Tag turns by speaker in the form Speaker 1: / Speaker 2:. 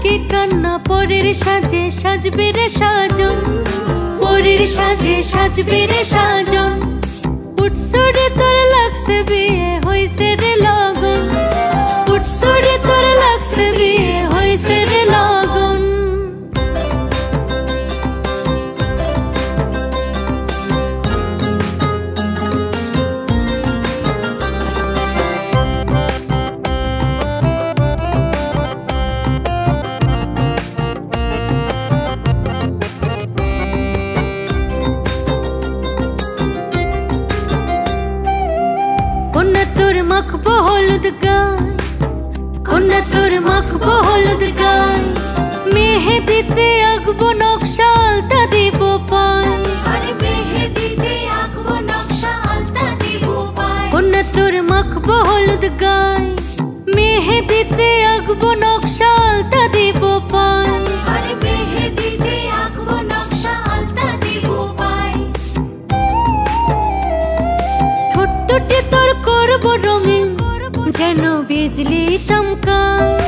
Speaker 1: কি কান্না পরের সাজে সাজবে রে সাজন, পরের সাজে সাজবে রে সাজন। উৎসরে তোর লাগছে বিয়ে হইছে রে লগন, উৎসরে তোর লাগছে বিয়ে হইছে রে লগন। কন্যা তোর মাখবো হলুদ গায়, কন্যা তোর মাখবো হলুদ গায়, মেহেদিতে আঁকবো নকশা আলতা দিব পায়, আরে মেহেদিতে আঁকবো নকশা আলতা দিব পায়। কন্যা তোর মাখবো হলুদ গায়, মেহেদিতে আঁকবো নকশা আলতা দিব পায়, আরে মেহেদিতে আঁকবো নকশা আলতা দিব পায়। ঠোঁট দুটি তোর করবো রঙিন যেন বিজলি চমকায়,